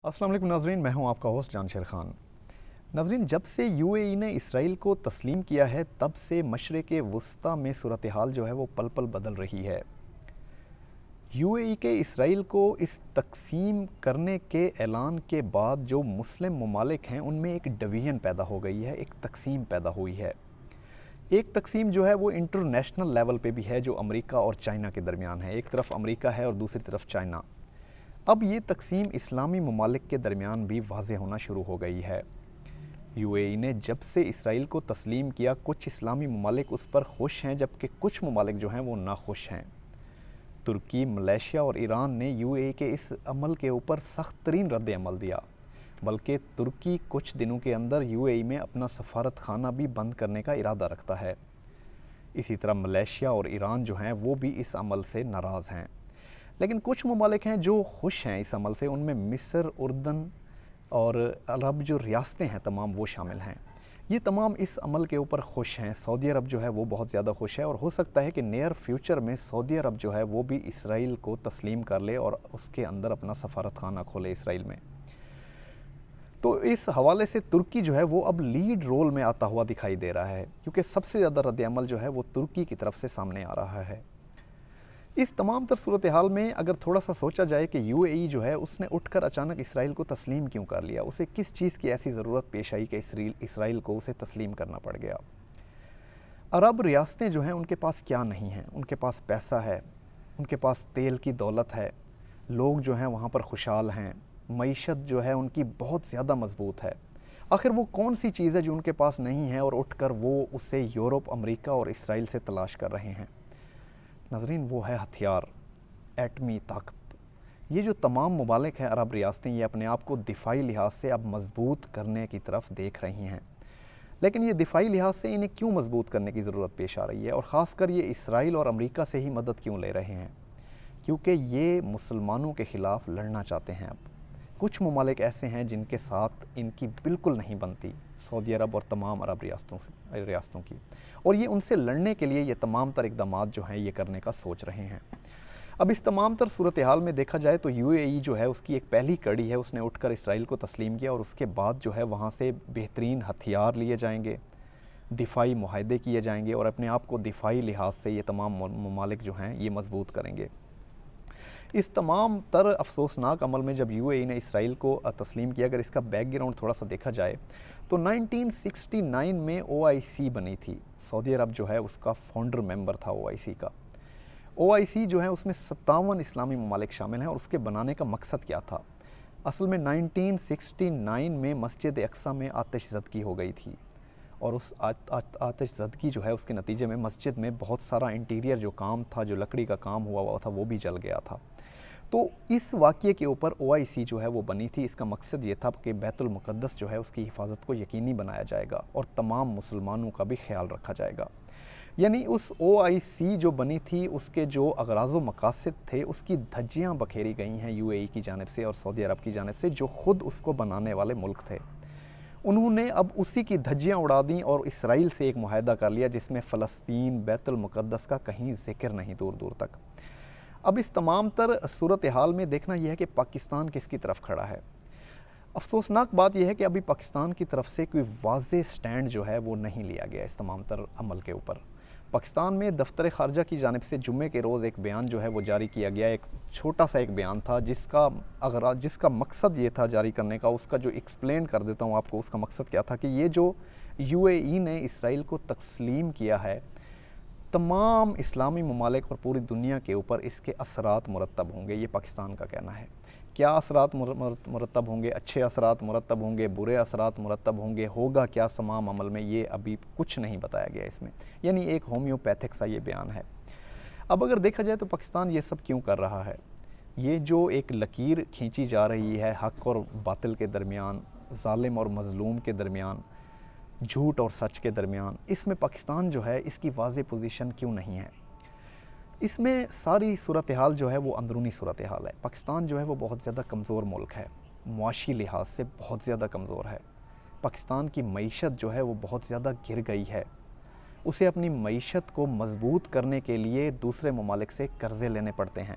السلام علیکم ناظرین، میں ہوں آپ کا ہوسٹ جان شیر خان۔ ناظرین، جب سے یو اے ای نے اسرائیل کو تسلیم کیا ہے تب سے مشرق وسطیٰ میں صورتحال جو ہے وہ پل پل بدل رہی ہے۔ یو اے ای کے اسرائیل کو اس تقسیم کرنے کے اعلان کے بعد جو مسلم ممالک ہیں ان میں ایک ڈویژن پیدا ہو گئی ہے، ایک تقسیم پیدا ہوئی ہے۔ ایک تقسیم جو ہے وہ انٹرنیشنل لیول پہ بھی ہے جو امریکہ اور چائنا کے درمیان ہے، ایک طرف امریکہ ہے اور دوسری طرف چائنا۔ اب یہ تقسیم اسلامی ممالک کے درمیان بھی واضح ہونا شروع ہو گئی ہے۔ یو اے ای نے جب سے اسرائیل کو تسلیم کیا، کچھ اسلامی ممالک اس پر خوش ہیں جبکہ کچھ ممالک جو ہیں وہ ناخوش ہیں۔ ترکی، ملیشیا اور ایران نے یو اے ای کے اس عمل کے اوپر سخت ترین رد عمل دیا، بلکہ ترکی کچھ دنوں کے اندر یو اے ای میں اپنا سفارت خانہ بھی بند کرنے کا ارادہ رکھتا ہے۔ اسی طرح ملیشیا اور ایران جو ہیں وہ بھی اس عمل سے ناراض ہیں، لیکن کچھ ممالک ہیں جو خوش ہیں اس عمل سے۔ ان میں مصر، اردن اور عرب جو ریاستیں ہیں تمام وہ شامل ہیں۔ یہ تمام اس عمل کے اوپر خوش ہیں۔ سعودی عرب جو ہے وہ بہت زیادہ خوش ہے، اور ہو سکتا ہے کہ نیئر فیوچر میں سعودی عرب جو ہے وہ بھی اسرائیل کو تسلیم کر لے اور اس کے اندر اپنا سفارت خانہ کھولے اسرائیل میں۔ تو اس حوالے سے ترکی جو ہے وہ اب لیڈ رول میں آتا ہوا دکھائی دے رہا ہے، کیونکہ سب سے زیادہ رد عمل جو ہے وہ ترکی کی طرف سے سامنے آ رہا ہے۔ اس تمام تر صورتحال میں اگر تھوڑا سا سوچا جائے کہ یو اے ای جو ہے اس نے اٹھ کر اچانک اسرائیل کو تسلیم کیوں کر لیا، اسے کس چیز کی ایسی ضرورت پیش آئی کہ اسرائیل کو اسے تسلیم کرنا پڑ گیا۔ عرب ریاستیں جو ہیں ان کے پاس کیا نہیں ہیں؟ ان کے پاس پیسہ ہے، ان کے پاس تیل کی دولت ہے، لوگ جو ہیں وہاں پر خوشحال ہیں، معیشت جو ہے ان کی بہت زیادہ مضبوط ہے۔ آخر وہ کون سی چیز ہے جو ان کے پاس نہیں ہے اور اٹھ کر وہ اسے یورپ، امریکہ اور اسرائیل سے تلاش کر رہے ہیں؟ ناظرین، وہ ہے ہتھیار، ایٹمی طاقت۔ یہ جو تمام ممالک ہیں عرب ریاستیں، یہ اپنے آپ کو دفاعی لحاظ سے اب مضبوط کرنے کی طرف دیکھ رہی ہیں، لیکن یہ دفاعی لحاظ سے انہیں کیوں مضبوط کرنے کی ضرورت پیش آ رہی ہے، اور خاص کر یہ اسرائیل اور امریکہ سے ہی مدد کیوں لے رہے ہیں؟ کیونکہ یہ مسلمانوں کے خلاف لڑنا چاہتے ہیں۔ اب کچھ ممالک ایسے ہیں جن کے ساتھ ان کی بالکل نہیں بنتی، سعودی عرب اور تمام عرب ریاستوں کی، اور یہ ان سے لڑنے کے لیے یہ تمام تر اقدامات جو ہیں یہ کرنے کا سوچ رہے ہیں۔ اب اس تمام تر صورتحال میں دیکھا جائے تو یو اے ای جو ہے اس کی ایک پہلی کڑی ہے، اس نے اٹھ کر اسرائیل کو تسلیم کیا، اور اس کے بعد جو ہے وہاں سے بہترین ہتھیار لیے جائیں گے، دفاعی معاہدے کیے جائیں گے، اور اپنے آپ کو دفاعی لحاظ سے یہ تمام ممالک جو ہیں یہ مضبوط کریں گے۔ اس تمام تر افسوسناک عمل میں جب یو اے ای نے اسرائیل کو تسلیم کیا، اگر اس کا بیک گراؤنڈ تھوڑا سا دیکھا جائے تو 1969 میں او آئی سی بنی تھی۔ سعودی عرب جو ہے اس کا فاؤنڈر ممبر تھا او آئی سی کا۔ او آئی سی جو ہے اس میں 57 اسلامی ممالک شامل ہیں، اور اس کے بنانے کا مقصد کیا تھا؟ اصل میں 1969 میں مسجد اقصیٰ میں آتش زدگی ہو گئی تھی، اور اس آتش زدگی جو ہے اس کے نتیجے میں مسجد میں بہت سارا انٹیریئر جو کام تھا، جو لکڑی کا کام ہوا تھا، وہ بھی جل گیا تھا۔ تو اس واقعے کے اوپر او آئی سی جو ہے وہ بنی تھی۔ اس کا مقصد یہ تھا کہ بیت المقدس جو ہے اس کی حفاظت کو یقینی بنایا جائے گا، اور تمام مسلمانوں کا بھی خیال رکھا جائے گا۔ یعنی اس او آئی سی جو بنی تھی، اس کے جو اغراض و مقاصد تھے، اس کی دھجیاں بکھیری گئی ہیں یو اے ای کی جانب سے اور سعودی عرب کی جانب سے، جو خود اس کو بنانے والے ملک تھے۔ انہوں نے اب اسی کی دھجیاں اڑا دیں اور اسرائیل سے ایک معاہدہ کر لیا جس میں فلسطین، بیت المقدس کا کہیں ذکر نہیں دور دور تک۔ اب اس تمام تر صورتحال میں دیکھنا یہ ہے کہ پاکستان کس کی طرف کھڑا ہے۔ افسوسناک بات یہ ہے کہ ابھی پاکستان کی طرف سے کوئی واضح سٹینڈ جو ہے وہ نہیں لیا گیا اس تمام تر عمل کے اوپر۔ پاکستان میں دفتر خارجہ کی جانب سے جمعے کے روز ایک بیان جو ہے وہ جاری کیا گیا، ایک چھوٹا سا ایک بیان تھا جس کا مقصد یہ تھا جاری کرنے کا، اس کا جو ایکسپلین کر دیتا ہوں آپ کو۔ اس کا مقصد کیا تھا کہ یہ جو یو اے ای نے اسرائیل کو تسلیم کیا ہے، تمام اسلامی ممالک اور پوری دنیا کے اوپر اس کے اثرات مرتب ہوں گے، یہ پاکستان کا کہنا ہے۔ کیا اثرات مرتب ہوں گے؟ اچھے اثرات مرتب ہوں گے، برے اثرات مرتب ہوں گے، ہوگا کیا تمام عمل میں، یہ ابھی کچھ نہیں بتایا گیا اس میں۔ یعنی ایک ہومیوپیتھک سا یہ بیان ہے۔ اب اگر دیکھا جائے تو پاکستان یہ سب کیوں کر رہا ہے؟ یہ جو ایک لکیر کھینچی جا رہی ہے حق اور باطل کے درمیان، ظالم اور مظلوم کے درمیان، جھوٹ اور سچ کے درمیان، اس میں پاکستان جو ہے اس کی واضح پوزیشن کیوں نہیں ہے؟ اس میں ساری صورتحال جو ہے وہ اندرونی صورتحال ہے۔ پاکستان جو ہے وہ بہت زیادہ کمزور ملک ہے، معاشی لحاظ سے بہت زیادہ کمزور ہے۔ پاکستان کی معیشت جو ہے وہ بہت زیادہ گر گئی ہے۔ اسے اپنی معیشت کو مضبوط کرنے کے لیے دوسرے ممالک سے قرضے لینے پڑتے ہیں۔